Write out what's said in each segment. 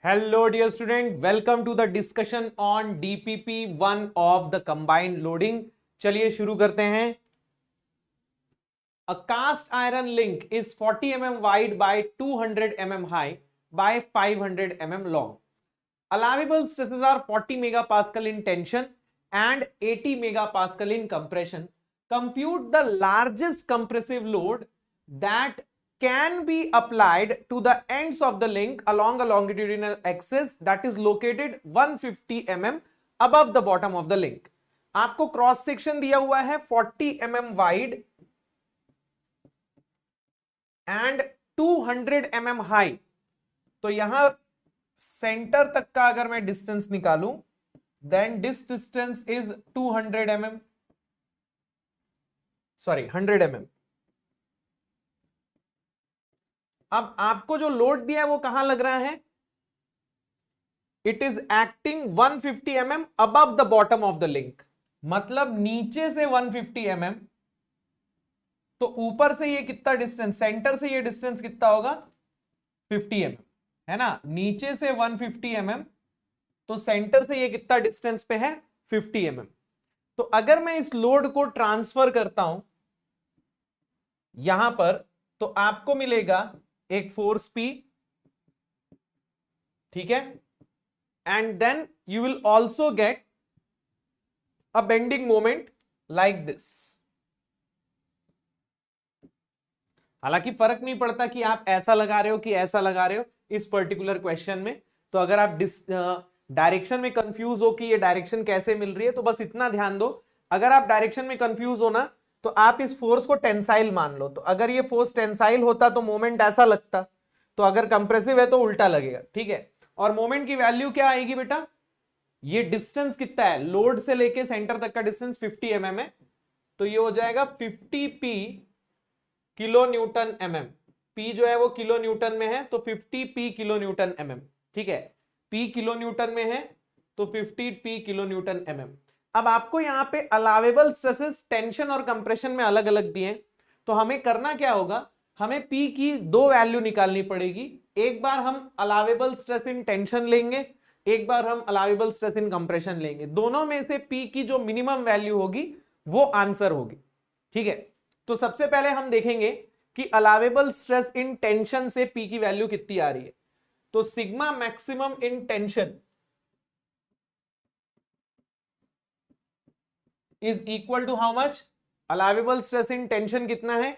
Hello dear student, welcome to the discussion on DPP 1 of the combined loading. चलिए शुरू करते हैं. A cast iron link is 40 mm wide by 200 mm high by 500 mm long. Allowable stresses are 40 megapascal in tension and 80 megapascal in compression. Compute the largest compressive load that can be applied to the ends of the link along a longitudinal axis that is located 150 mm above the bottom of the link. आपको cross section दिया हुआ है 40 mm wide and 200 mm high. तो यहां centre तक का अगर मैं डिस्टेंस निकालूं then this distance is 200 mm, sorry 100 mm. अब आपको जो लोड दिया है वो कहां लग रहा है? It is acting 150 mm above the bottom of the link. मतलब नीचे से 150 mm, तो ऊपर से ये कितना डिस्टेंस, सेंटर से ये डिस्टेंस कितना होगा? 50 mm है ना. नीचे से 150 mm, तो सेंटर से ये कितना डिस्टेंस पे है? 50 mm. तो अगर मैं इस लोड को ट्रांसफर करता हूं यहां पर, तो आपको मिलेगा एक फोर्स P, ठीक है, and then you will also get a bending moment like this. हालांकि फर्क नहीं पड़ता कि आप ऐसा लगा रहे हो कि ऐसा लगा रहे हो इस पर्टिकुलर क्वेश्चन में. तो अगर आप डायरेक्शन में कंफ्यूज हो कि ये डायरेक्शन कैसे मिल रही है, तो बस इतना ध्यान दो, अगर आप डायरेक्शन में कंफ्यूज हो ना, तो आप इस फोर्स को टेंसाइल मान लो. तो अगर ये फोर्स टेंसाइल होता तो मोमेंट ऐसा लगता, तो अगर कंप्रेसिव है तो उल्टा लगेगा, ठीक है. और मोमेंट की वैल्यू क्या आएगी बेटा? ये डिस्टेंस कितना है, लोड से लेके सेंटर तक का डिस्टेंस 50 mm है, तो ये हो जाएगा 50p kilo Newton mm. p जो है वो किलो न्यूटन में है, तो 50p किलो न्यूटन mm, ठीक है. p किलो न्यूटन में है तो 50p किलो न्यूटन mm. अब आपको यहां पे अलावेबल स्ट्रेसेस टेंशन और कंप्रेशन में अलग अलग दिए, तो हमें करना क्या होगा? हमें P की दो वैल्यू निकालनी पड़ेगी. एक बार हम अलावेबल स्ट्रेस इन टेंशन लेंगे, एक बार हम अलावेबल स्ट्रेस इन कंप्रेशन लेंगे. दोनों में से P की जो मिनिमम वैल्यू होगी वो आंसर होगी, ठीक है. तो सबसे पहले हम देखेंगे कि अलावेबल स्ट्रेस इन टेंशन से P की वैल्यू कितनी आ रही है. तो sigma maximum in tension is equal to how much? Allowable stress in tension कितना है?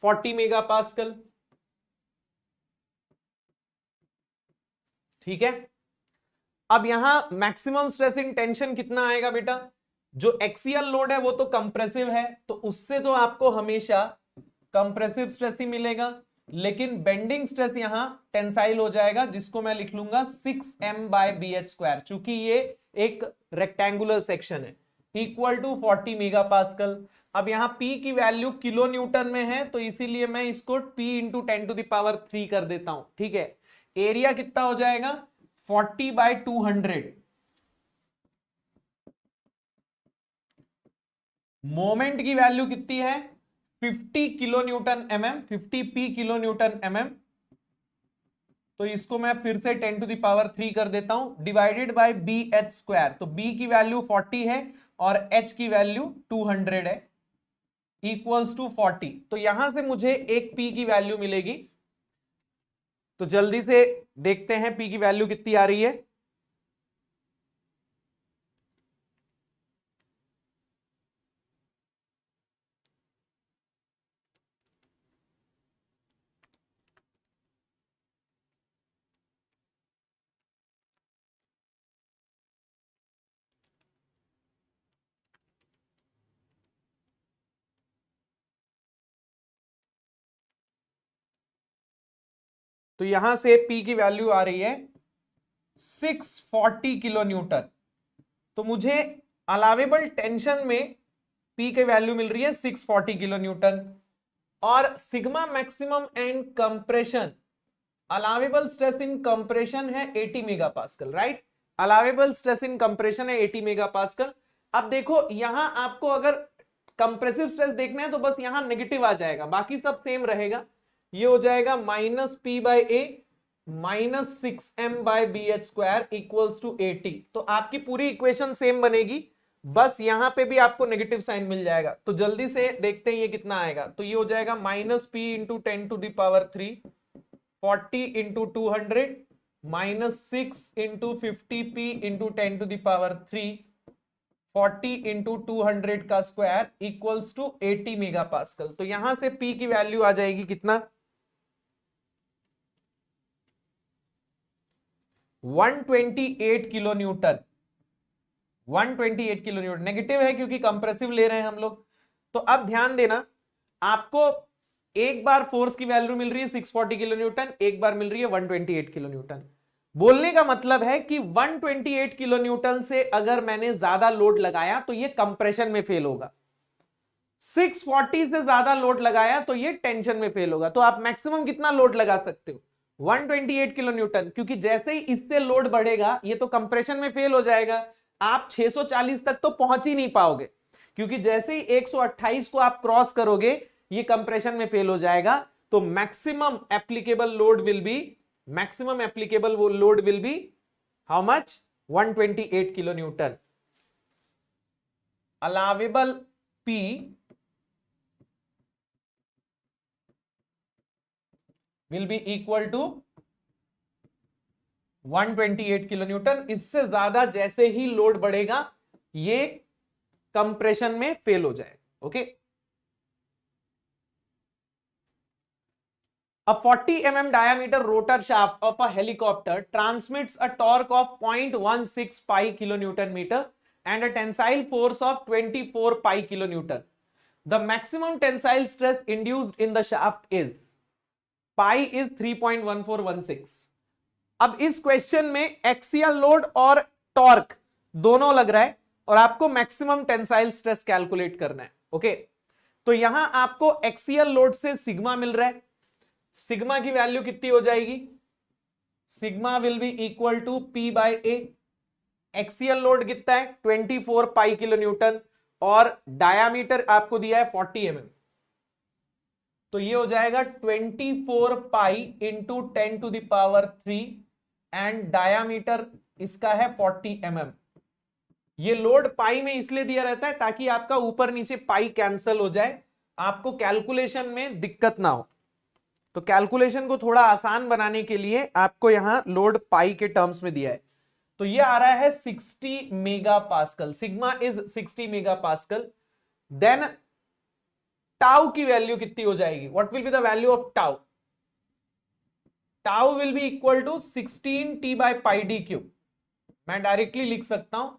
40 मेगापास्कल, ठीक है. अब यहां मैक्सिमम स्ट्रेस इन टेंशन कितना आएगा बेटा? जो एक्सियल लोड है वो तो कंप्रेसिव है, तो उससे तो आपको हमेशा कंप्रेसिव स्ट्रेस ही मिलेगा, लेकिन बेंडिंग स्ट्रेस यहां टेंसाइल हो जाएगा, जिसको मैं लिख लूंगा 6m/bh², चूंकि ये एक रेक्टेंगुलर सेक्शन है, इक्वल टू 40 मेगापास्कल. अब यहां P की वैल्यू किलो न्यूटन में है, तो इसीलिए मैं इसको P इंटू 10⁻³ कर देता हूं, ठीक है. एरिया कितना हो जाएगा? 40/200. मोमेंट की वैल्यू कितनी है? 50 kilo Newton mm, 50p kilo Newton mm. तो इसको मैं फिर से 10⁻³ कर देता हूं, डिवाइडेड बाय bh². तो b की वैल्यू 40 है और h की वैल्यू 200 है, इक्वल्स टू 40. तो यहां से मुझे एक p की वैल्यू मिलेगी. तो जल्दी से देखते हैं p की वैल्यू कितनी आ रही है. तो यहां से P की वैल्यू आ रही है 640 किलो न्यूटन. तो मुझे अलावेबल टेंशन में P की वैल्यू मिल रही है 640 किलो न्यूटन. और sigma maximum and compression, allowable stress in compression है 80 मेगापास्कल, राइट. अलावेबल स्ट्रेस इन कंप्रेशन है 80 मेगापास्कल. अब देखो यहां आपको अगर कंप्रेसिव स्ट्रेस देखना है तो बस यहां नेगेटिव आ जाएगा, बाकी सब सेम रहेगा. ये हो जाएगा -P/A -6m/bh² इक्वल्स टू 80। तो आपकी पूरी इक्वेशन सेम बनेगी, बस यहां पे भी आपको नेगेटिव साइन मिल जाएगा। तो जल्दी से देखते हैं ये कितना आएगा। तो ये हो जाएगा -p into 10⁻³ 40 into 200 -6 into 50p into 10⁻³ 40 into 200 का स्क्वायर इक्वल्स टू 80 मेगापास्कल। तो यहां से p की वैल्यू आ जाएगी कितना, 128 kilo Newton. 128 kilo Newton negative है क्योंकि कंप्रेसिव ले रहे हैं हम लोग। तो अब ध्यान देना, आपको एक बार फोर्स की वैल्यू मिल रही है 640 किलो न्यूटन, एक बार मिल रही है 128 किलो न्यूटन। बोलने का मतलब है कि 128 किलो न्यूटन से अगर मैंने ज्यादा लोड लगाया तो ये कंप्रेशन में फेल होगा, 640 से ज्यादा लोड लगाया तो ये टेंशन में फेल होगा। तो आप मैक्सिमम कितना लोड लगा सकते हो, 128 किलो न्यूटन, क्योंकि जैसे ही इससे लोड बढ़ेगा ये तो कंप्रेशन में फेल हो जाएगा, आप 640 तक तो पहुंच ही नहीं पाओगे, क्योंकि जैसे ही 128 को आप क्रॉस करोगे ये कंप्रेशन में फेल हो जाएगा। तो maximum applicable load will be how much, 128 kilo newton. Allowable P will be equal to 128 kilo newton. इससे ज्यादा जैसे ही लोड बढ़ेगा ये कंप्रेशन में फेल हो जाएगा। Okay, A 40 mm diameter rotor shaft of a helicopter transmits a torque of 0.16 pi kilonewton meter and a tensile force of 24 pi kilonewton. The maximum tensile stress induced in the shaft is pi is 3.1416. अब इस question में axial load और torque दोनों लग रहा है और आपको मैक्सिमम टेंसाइल स्ट्रेस कैलकुलेट करना है। ओके, तो यहां आपको एक्सियल लोड से सिग्मा मिल रहा है, सिग्मा की वैल्यू कितनी हो जाएगी, sigma will be equal to P/A। Axial load कितना है 24 पाई किलो न्यूटन और डायामीटर आपको दिया है 40 mm, तो ये हो जाएगा 24 पाई इंटू 10⁻³ एंड डायामीटर इसका है 40 mm। ये लोड पाई में इसलिए दिया रहता है ताकि आपका ऊपर नीचे पाई कैंसिल हो जाए, आपको कैलकुलेशन में दिक्कत ना हो। तो कैलकुलेशन को थोड़ा आसान बनाने के लिए आपको यहां लोड पाई के टर्म्स में दिया है। तो ये आ रहा है 60 megapascal, sigma is 60 megapascal. Then tau की वैल्यू कितनी हो जाएगी, what will be the value of tau, tau will be equal to 16T/πd³। मैं डायरेक्टली लिख सकता हूं,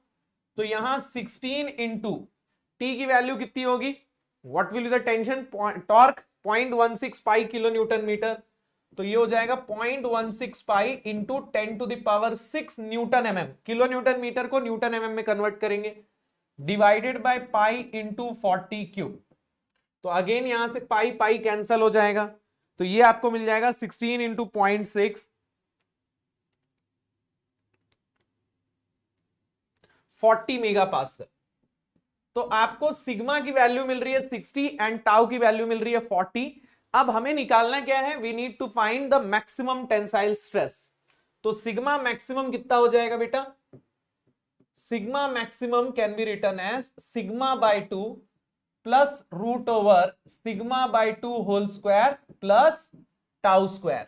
तो यहां 16 इंटू टी की वैल्यू कितनी होगी, what will be the tension, torque 0.16 pi kilo newton metre, तो ये हो जाएगा 0.16 pi into 10⁻⁶ newton mm। Kilo newton metre को न्यूटन mm में कन्वर्ट करेंगे, डिवाइडेड बाय पाई इंटू 40³ तो अगेन यहां से पाई पाई कैंसल हो जाएगा, तो ये आपको मिल जाएगा 16 इंटू 0.6 40 मेगापास्कल। तो आपको सिग्मा की वैल्यू मिल रही है 60 एंड टाउ की वैल्यू मिल रही है 40। अब हमें निकालना क्या है, we need to find the maximum tensile stress. तो सिग्मा मैक्सिमम कितना हो जाएगा बेटा, sigma maximum can be written as sigma by 2 plus root over sigma by 2 whole square plus tau square.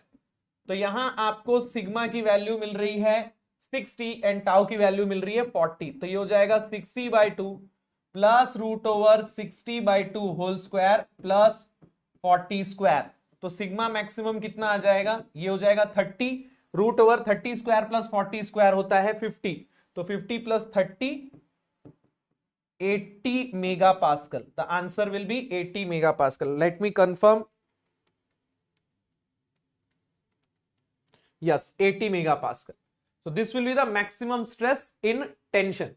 तो यहां आपको सिग्मा की वैल्यू मिल रही है 60 एंड टाउ की वैल्यू मिल रही है 40, तो ये हो जाएगा 60/2 plus root over 60/2 whole square plus 40 square. तो सिग्मा मैक्सिमम कितना आ जाएगा, ये हो जाएगा 30, root over 30 square plus 40 square होता है 50, तो 50 plus 30 80 megapascal. The answer will be 80 megapascal. Let me confirm, yes 80 megapascal. So this will be the maximum stress in tension.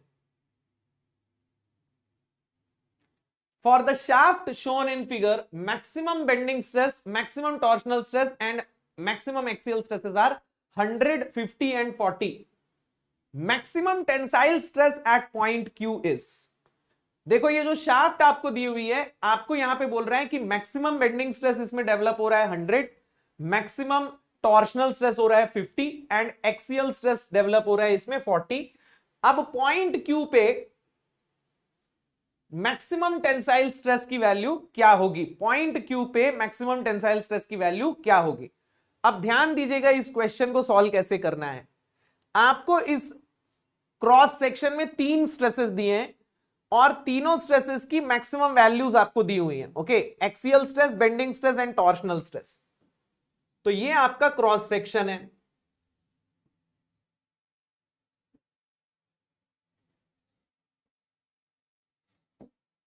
For the shaft shown in figure, maximum bending stress, maximum torsional stress and maximum axial stresses are 100, 50 and 40. Maximum tensile stress at point Q is, देखो ये जो shaft आपको दी हुई है, आपको यहां पे बोल रहा है कि मैक्सिमम बेंडिंग स्ट्रेस इसमें डेवलप हो रहा है 100, मैक्सिमम टॉर्शनल स्ट्रेस हो रहा है 50 एंड एक्सियल स्ट्रेस डेवलप हो रहा है इसमें 40। अब पॉइंट क्यू पे मैक्सिमम टेंसाइल स्ट्रेस की वैल्यू क्या होगी, पॉइंट क्यू पे मैक्सिमम टेंसाइल स्ट्रेस की वैल्यू क्या होगी। अब ध्यान दीजिएगा इस क्वेश्चन को सॉल्व कैसे करना है। आपको इस क्रॉस सेक्शन में 3 स्ट्रेसेस दिए हैं और तीनों स्ट्रेसेस की मैक्सिमम वैल्यूज आपको दी हुई हैं। Okay, axial stress, bending stress and torsional stress. तो ये आपका क्रॉस सेक्शन है।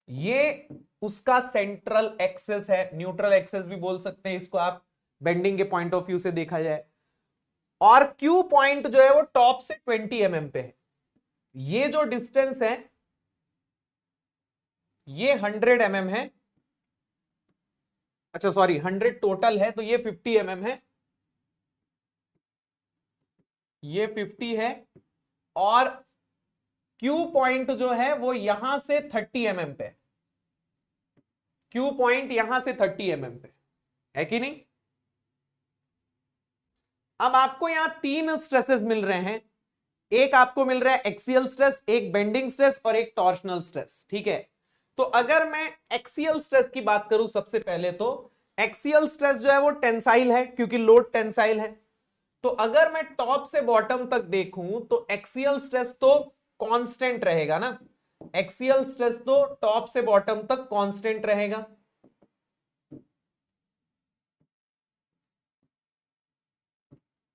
ये उसका सेंट्रल एक्सेस है, न्यूट्रल एक्सेस भी बोल सकते हैं इसको आप, बेंडिंग के पॉइंट ऑफ व्यू से देखा जाए। और क्यू पॉइंट जो है वो टॉप से 20 mm पे है। ये जो डिस्टेंस है ये 100 mm है, अच्छा सॉरी 100 टोटल है, तो ये 50 mm है, ये 50 है। और क्यू पॉइंट जो है वो यहां से 30 mm पे, क्यू पॉइंट यहां से 30 mm पे है कि नहीं। अब आपको यहां 3 स्ट्रेसेस मिल रहे हैं, एक आपको मिल रहा है एक्सियल स्ट्रेस, एक बेंडिंग स्ट्रेस और एक टॉर्शनल स्ट्रेस। ठीक है, तो अगर मैं एक्सियल स्ट्रेस की बात करूं सबसे पहले, तो एक्सियल स्ट्रेस जो है वो टेंसाइल है क्योंकि लोड टेंसाइल है। तो अगर मैं टॉप से बॉटम तक देखूं तो एक्सियल स्ट्रेस तो कांस्टेंट रहेगा ना, एक्सियल स्ट्रेस तो टॉप से बॉटम तक कांस्टेंट रहेगा।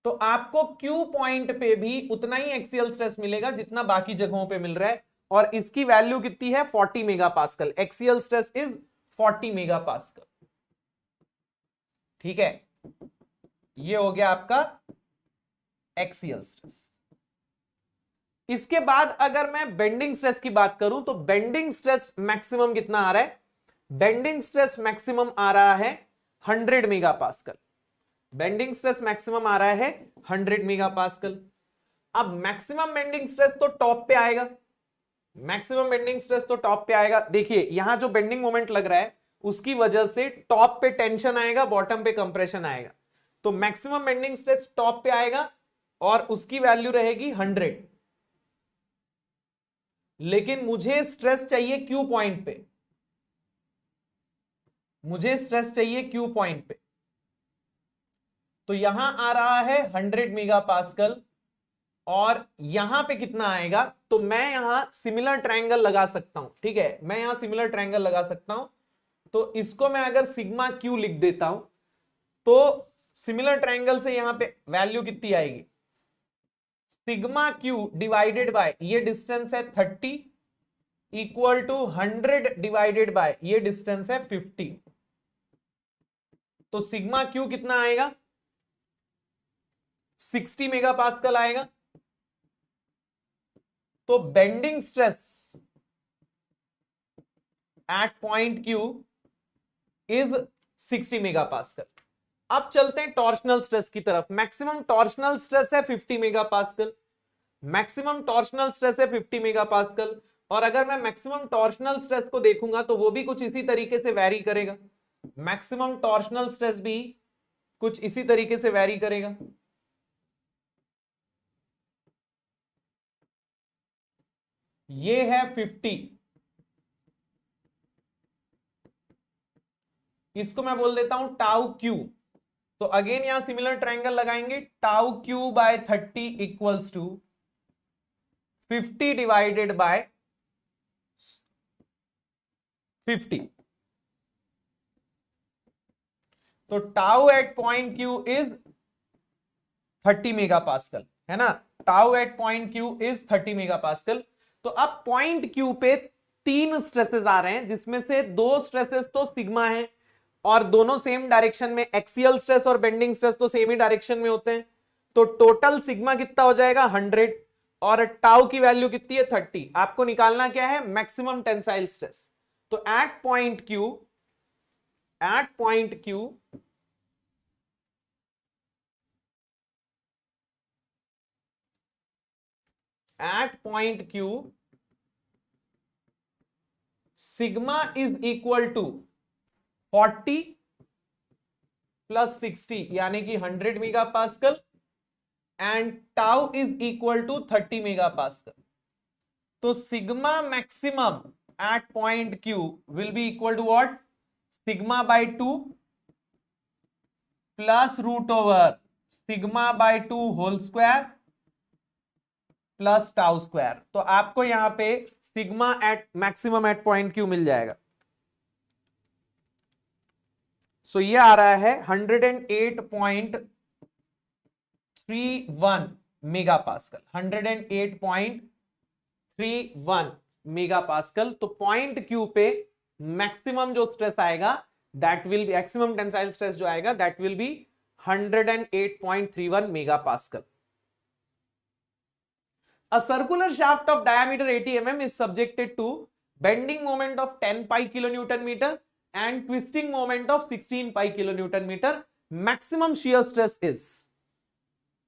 तो आपको क्यू पॉइंट पे भी उतना ही एक्सियल स्ट्रेस मिलेगा जितना बाकी जगहों पे मिल रहा है, और इसकी वैल्यू कितनी है 40 megapascal. Axial stress is 40 megapascal. ठीक है, ये हो गया आपका एक्सियल स्ट्रेस। इसके बाद अगर मैं बेंडिंग स्ट्रेस की बात करूं तो बेंडिंग स्ट्रेस मैक्सिमम कितना आ रहा है, बेंडिंग स्ट्रेस मैक्सिमम आ रहा है 100 मेगापास्कल। बेंडिंग स्ट्रेस मैक्सिमम आ रहा है 100 मेगापास्कल। अब मैक्सिमम बेंडिंग स्ट्रेस तो टॉप पे आएगा, मैक्सिमम बेंडिंग स्ट्रेस तो टॉप पे आएगा। देखिए यहां जो बेंडिंग मोमेंट लग रहा है उसकी वजह से टॉप पे टेंशन आएगा, बॉटम पे कंप्रेशन आएगा। तो मैक्सिमम बेंडिंग स्ट्रेस टॉप पे आएगा और उसकी वैल्यू रहेगी 100। लेकिन मुझे स्ट्रेस चाहिए क्यू पॉइंट पे, मुझे स्ट्रेस चाहिए क्यू पॉइंट पे, तो यहां आ रहा है 100 मेगापास्कल और यहां पे कितना आएगा। तो मैं यहां सिमिलर ट्रायंगल लगा सकता हूं। ठीक है, मैं यहां सिमिलर ट्रायंगल लगा सकता हूं। तो इसको मैं अगर सिग्मा क्यू लिख देता हूं तो सिमिलर ट्रायंगल से यहां पे वैल्यू कितनी आएगी, सिग्मा क्यू डिवाइडेड बाय ये डिस्टेंस है 30 इक्वल टू 100 डिवाइडेड बाय ये डिस्टेंस है 50। तो सिग्मा क्यू कितना आएगा 60 मेगापास्कल आएगा। तो bending stress eight point Q is 60 megapascal. अब चलते हैं टॉर्शनल स्ट्रेस की तरफ। मैक्सिमम टॉर्शनल स्ट्रेस है 50 मेगापास्कल, मैक्सिमम टॉर्शनल स्ट्रेस है 50 मेगापास्कल। और अगर मैं मैक्सिमम टॉर्शनल स्ट्रेस को देखूंगा तो वो भी कुछ इसी तरीके से वैरी करेगा, मैक्सिमम टॉर्शनल स्ट्रेस भी कुछ इसी तरीके से वैरी करेगा। ये है 50, इसको मैं बोल देता हूं टाउ क्यू। तो अगेन यहां सिमिलर ट्रायंगल लगाएंगे, tau Q by 30 equals to 50 divided by 50। तो tau at point Q is 30 megapascal, है ना, tau at point Q is 30 megapascal. तो अब पॉइंट क्यू पे 3 स्ट्रेसेस आ रहे हैं जिसमें से 2 स्ट्रेसेस तो सिग्मा है और दोनों सेम डायरेक्शन में, एक्सियल स्ट्रेस और बेंडिंग स्ट्रेस तो सेम ही डायरेक्शन में होते हैं। तो टोटल सिग्मा कितना हो जाएगा 100 और टाउ की वैल्यू कितनी है 30। आपको निकालना क्या है मैक्सिमम टेंसाइल स्ट्रेस। तो at point Q, at point Q at point Q sigma is equal to 40 plus 60 यानी कि 100 mega pascal and tau is equal to 30 mega pascal. तो sigma maximum at point Q will be equal to what, sigma by 2 plus root over sigma by 2 whole square plus tau square. तो आपको यहां पे sigma at maximum at point Q मिल जाएगा। सो ये आ रहा है 108.31 mega pascal, 108.31 mega pascal. तो point Q पे मैक्सिमम जो स्ट्रेस आएगा that will be, maximum tensile stress जो आएगा that will be 108.31 mega pascal. A circular shaft of diameter 80 mm is subjected to bending moment of 10 pi kilonewton meter and twisting moment of 16 pi kilonewton meter. Maximum shear stress is,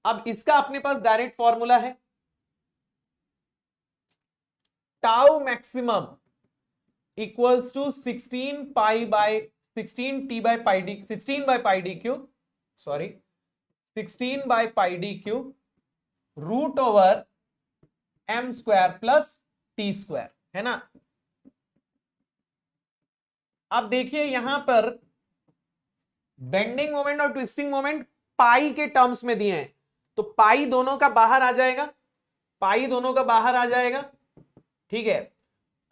अब इसका अपने पास direct formula है, tau maximum equals to 16 pi by 16 T by pi D, 16 by pi D cube, sorry 16 by pi D cube root over M square plus T square, है ना। अब देखिए यहां पर बेंडिंग मोमेंट और ट्विस्टिंग मोमेंट पाई के terms में दिए हैं, तो पाई दोनों का बाहर आ जाएगा, पाई दोनों का बाहर आ जाएगा, ठीक है।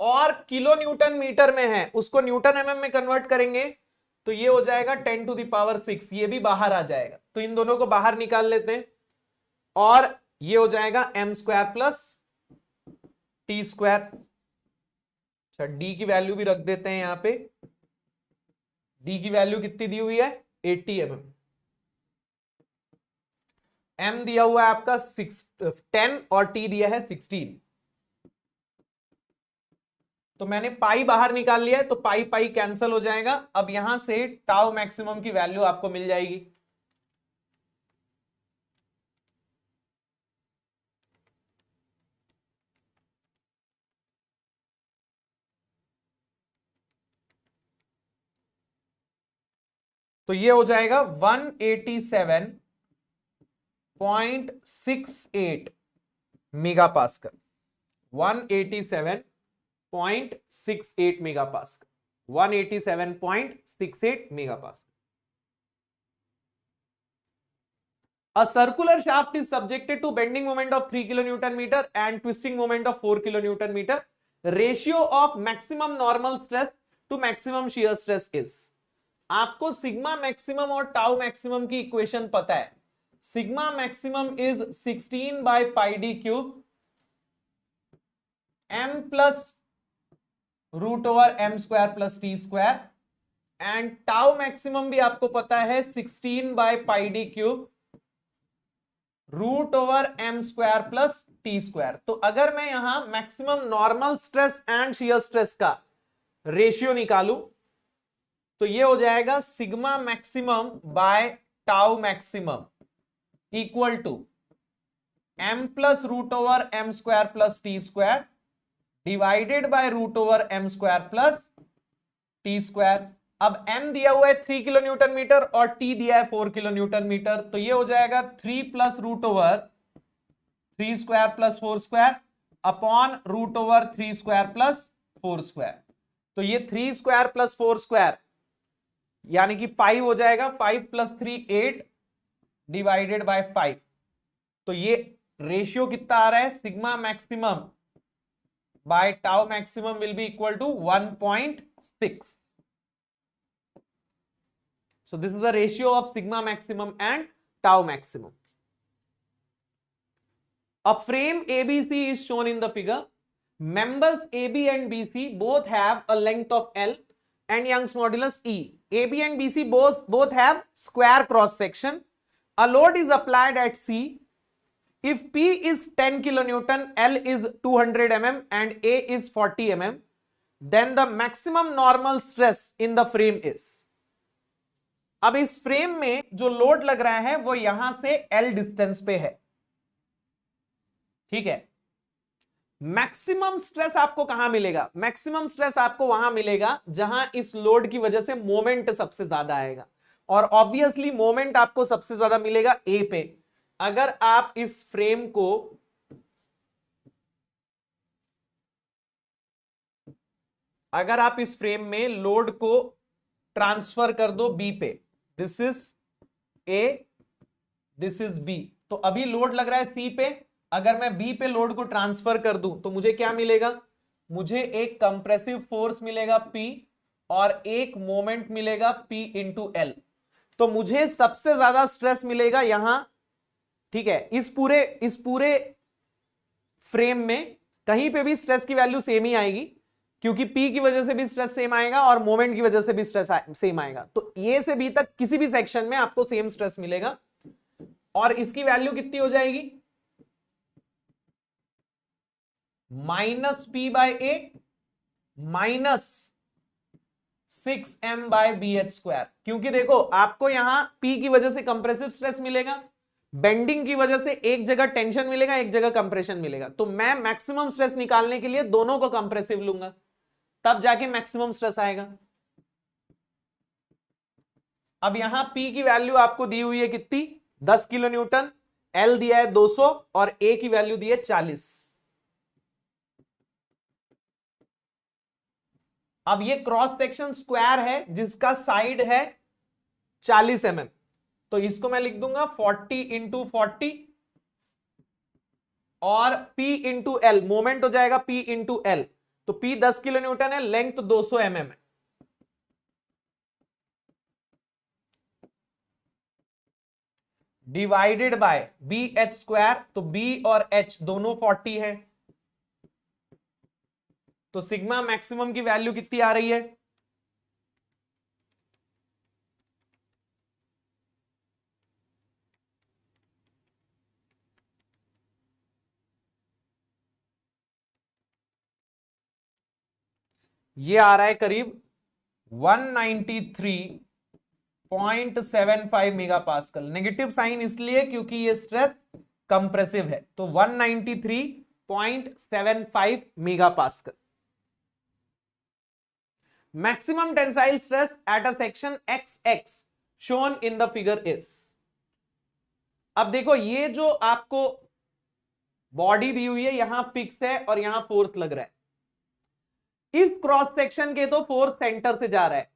और किलो न्यूटन मीटर में है, उसको न्यूटन एमएम में कन्वर्ट करेंगे तो ये हो जाएगा 10 टू द पावर 6, ये भी बाहर आ जाएगा। तो इन दोनों को बाहर निकाल लेते हैं और ये हो जाएगा M square plus T square. अच्छा, डी की वैल्यू भी रख देते हैं यहां पे, डी की वैल्यू कितनी दी हुई है 80 mm, एम दिया हुआ है आपका 10 और टी दिया है 16। तो मैंने पाई बाहर निकाल लिया है तो पाई पाई कैंसिल हो जाएगा। अब यहां से टाउ मैक्सिमम की वैल्यू आपको मिल जाएगी, तो ये हो जाएगा 187.68 mega pascal, 187.68 mega pascal, 187.68 mega pascal. A circular shaft is subjected to bending moment of 3 kilonewton meter and twisting moment of 4 kilonewton meter. Ratio of maximum normal stress to maximum shear stress is, आपको sigma maximum और tau maximum की equation पता है। Sigma maximum is 16 by pi D cube M plus root over M square plus T square, and tau maximum भी आपको पता है 16 by pi D cube root over M square plus T square. तो अगर मैं यहां maximum normal stress and shear stress का ratio निकालूं तो ये हो जाएगा sigma maximum by tau maximum equal to M plus root over M square plus T square divided by root over M square plus T square. अब m दिया हुआ है 3 किलो न्यूटन मीटर और t दिया है 4 किलो न्यूटन मीटर, तो ये हो जाएगा 3 plus root over 3 square plus 4 square upon root over 3 square plus 4 square. तो ये 3 स्क्वायर प्लस 4 स्क्वायर यानी कि 5 हो जाएगा, 5 प्लस 3 8 डिवाइडेड बाय 5। तो ये रेशियो कितना आ रहा है, sigma maximum by tau maximum will be equal to 1.6। So this is the ratio of sigma maximum and tau maximum. A frame ABC is shown in the figure. Members AB and BC both have a length of L and Young's modulus E. AB and BC both have square cross section. A load is applied at C. If P is 10 kilonewton, L is 200 mm and A is 40 mm, then the maximum normal stress in the frame is. अब इस frame में जो load लग रहा है वो यहां से L डिस्टेंस पे है, ठीक है। मैक्सिमम स्ट्रेस आपको कहां मिलेगा, मैक्सिमम स्ट्रेस आपको वहां मिलेगा जहां इस लोड की वजह से मोमेंट सबसे ज्यादा आएगा, और ऑब्वियसली मोमेंट आपको सबसे ज्यादा मिलेगा ए पे। अगर आप इस फ्रेम को में लोड को ट्रांसफर कर दो बी पे, this is A, this is B, तो अभी लोड लग रहा है सी पे, अगर मैं बी पे लोड को ट्रांसफर कर दूं तो मुझे क्या मिलेगा, मुझे एक कंप्रेसिव फोर्स मिलेगा P और एक मोमेंट मिलेगा P इंटू एल। तो मुझे सबसे ज्यादा स्ट्रेस मिलेगा यहां, ठीक है, इस पूरे फ्रेम में कहीं पे भी स्ट्रेस की वैल्यू सेम ही आएगी, क्योंकि P की वजह से भी स्ट्रेस सेम आएगा और मोमेंट की वजह से भी स्ट्रेस सेम आएगा। तो ए से बी तक किसी भी सेक्शन में आपको सेम स्ट्रेस मिलेगा, और इसकी वैल्यू कितनी हो जाएगी, -P/A माइनस 6M/BH²। क्योंकि देखो आपको यहां P की वजह से कंप्रेसिव स्ट्रेस मिलेगा, बेंडिंग की वजह से एक जगह टेंशन मिलेगा, एक जगह कंप्रेशन मिलेगा, तो मैं मैक्सिमम स्ट्रेस निकालने के लिए दोनों को कंप्रेसिव लूंगा, तब जाके मैक्सिमम स्ट्रेस आएगा। अब यहां P की वैल्यू आपको दी हुई है कितनी, 10 किलो न्यूटन, L दिया है 200 और A की वैल्यू दी है 40। अब ये क्रॉस सेक्शन स्क्वायर है जिसका साइड है 40 mm, तो इसको मैं लिख दूंगा 40 इंटू 40 और P इंटू एल, मोमेंट हो जाएगा P इंटू एल, तो P 10 किलो न्यूटन है, लेंथ 200 mm है। डिवाइडेड बाय BH², तो B और H दोनों 40 है, तो सिग्मा मैक्सिमम की वैल्यू कितनी आ रही है, ये आ रहा है करीब 193.75 मेगा पास्कल। नेगेटिव साइन इसलिए क्योंकि ये स्ट्रेस कंप्रेसिव है, तो 193.75 mega pascal. Maximum tensile stress at a section XX shown in the figure is. अब देखो ये जो आपको बॉडी दी हुई है यहां फिक्स है और यहां फोर्स लग रहा है, इस क्रॉस सेक्शन के तो फोर्स सेंटर से जा रहा है,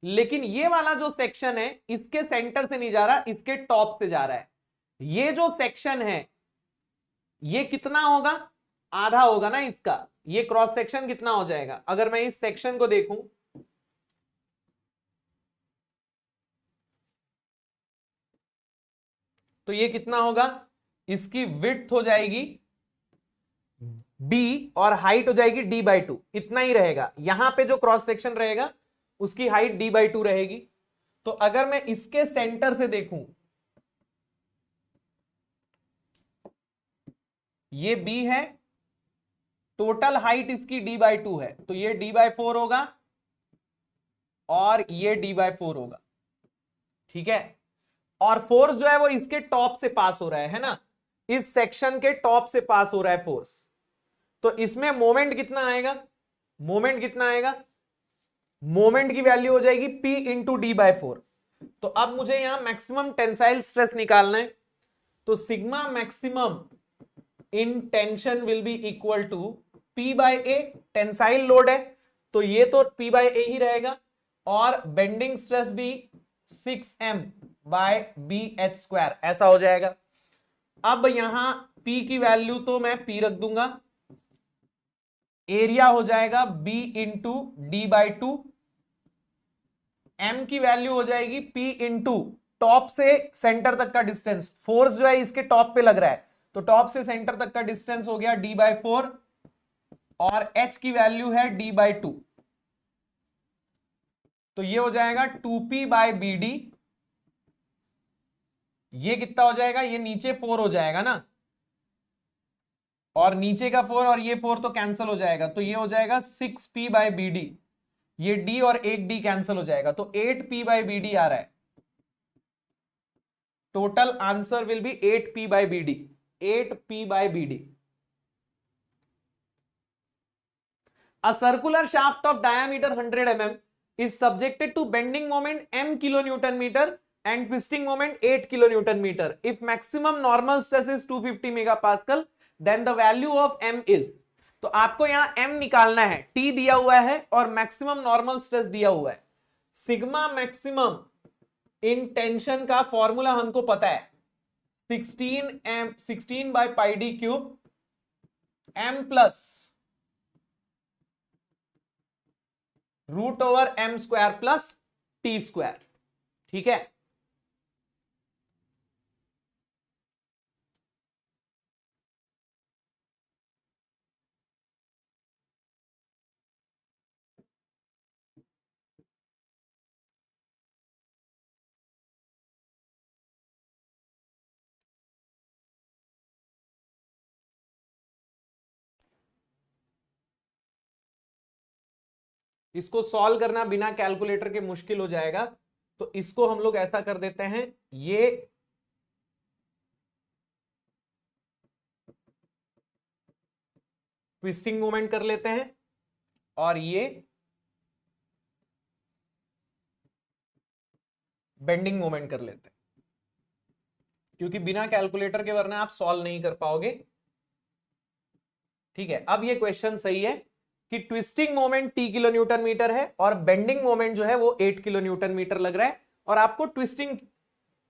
लेकिन ये वाला जो सेक्शन है इसके सेंटर से नहीं जा रहा, इसके टॉप से जा रहा है। ये जो सेक्शन है ये कितना होगा, आधा होगा ना इसका, ये क्रॉस सेक्शन कितना हो जाएगा, अगर मैं इस सेक्शन को देखूं तो ये कितना होगा, इसकी विड्थ हो जाएगी b और हाइट हो जाएगी d/2, इतना ही रहेगा। यहां पे जो क्रॉस सेक्शन रहेगा उसकी हाइट d/2 रहेगी। तो अगर मैं इसके सेंटर से देखूं, ये b है, टोटल हाइट इसकी d/2 है, तो ये d/4 होगा और ये d/4 होगा, ठीक है। और फोर्स जो है वो इसके टॉप से पास हो रहा है ना, इस सेक्शन के टॉप से पास हो रहा है फोर्स, तो इसमें मोमेंट कितना आएगा, मोमेंट कितना आएगा, मोमेंट की वैल्यू हो जाएगी P इंटू d/4। तो अब मुझे यहां मैक्सिमम टेंसाइल स्ट्रेस निकालना है, तो sigma maximum in tension will be equal to P/A, tensile load है तो ये तो P/A ही रहेगा, और बेंडिंग स्ट्रेस भी 6M/BH², ऐसा हो जाएगा। अब यहां P की वैल्यू तो मैं P रख दूंगा, एरिया हो जाएगा B इंटू d/2, M की वैल्यू हो जाएगी P इंटू टॉप से सेंटर तक का डिस्टेंस, फोर्स जो है इसके टॉप पे लग रहा है, तो टॉप से सेंटर तक का डिस्टेंस हो गया d/4, और H की वैल्यू है d/2, तो ये हो जाएगा 2P/BD। ये कितना हो जाएगा, ये नीचे 4 हो जाएगा ना, और नीचे का 4 और ये 4 तो कैंसिल हो जाएगा, तो ये हो जाएगा 6P/BD, ये D और एक D कैंसिल हो जाएगा, तो 8P/BD आ रहा है। Total answer will B 8P/BD, 8P/BD। A circular shaft of diameter 100 mm is subjected to bending moment m kilonewton meter and twisting moment 8 kilonewton meter. If maximum normal stress is 250 megapascal, then the value of m is. तो आपको यहां m निकालना है, t दिया हुआ है और maximum normal stress दिया हुआ है. सिग्मा मैक्सिमम इन टेंशन का फॉर्मूला हमको पता है 16 by pi d cube m plus root over m square plus t square. ठीक है, इसको सॉल्व करना बिना कैलकुलेटर के मुश्किल हो जाएगा, तो इसको हम लोग ऐसा कर देते हैं, ये ट्विस्टिंग मोमेंट कर लेते हैं और ये बेंडिंग मोमेंट कर लेते हैं, क्योंकि बिना कैलकुलेटर के वरना आप सॉल्व नहीं कर पाओगे. ठीक है, अब ये क्वेश्चन सही है कि twisting moment t kilo newton metre है और बेंडिंग मोमेंट जो है वो 8 किलो न्यूटन मीटर लग रहा है और आपको ट्विस्टिंग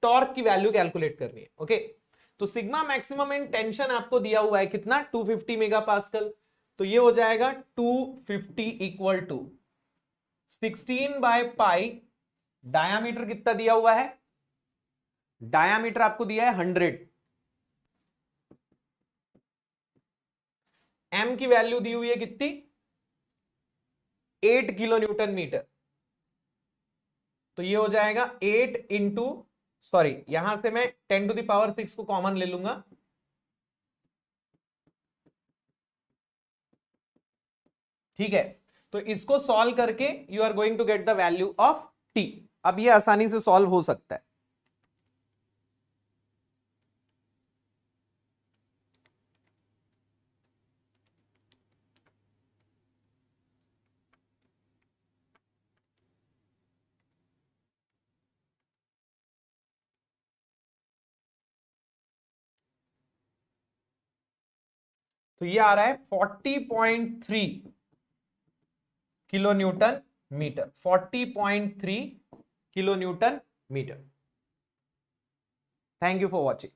टॉर्क की वैल्यू कैलकुलेट करनी है. ओके, तो सिग्मा मैक्सिमम इन टेंशन आपको दिया हुआ है कितना 250 मेगापास्कल, तो ये हो जाएगा 250 equal to 16 by pi, diameter कितना दिया हुआ है, डायामीटर आपको दिया है 100, m की वैल्यू दी हुई है कितनी 8 किलो न्यूटन मीटर, तो ये हो जाएगा 8 इंटू, सॉरी यहां से मैं 10 टू द पावर 6 को कॉमन ले लूंगा. ठीक है, तो इसको सॉल्व करके you are going to get the value of t. अब ये आसानी से सॉल्व हो सकता है. तो ये आ रहा है 40.3 kilo newton metre, 40.3 kilo newton metre. Thank you for watching.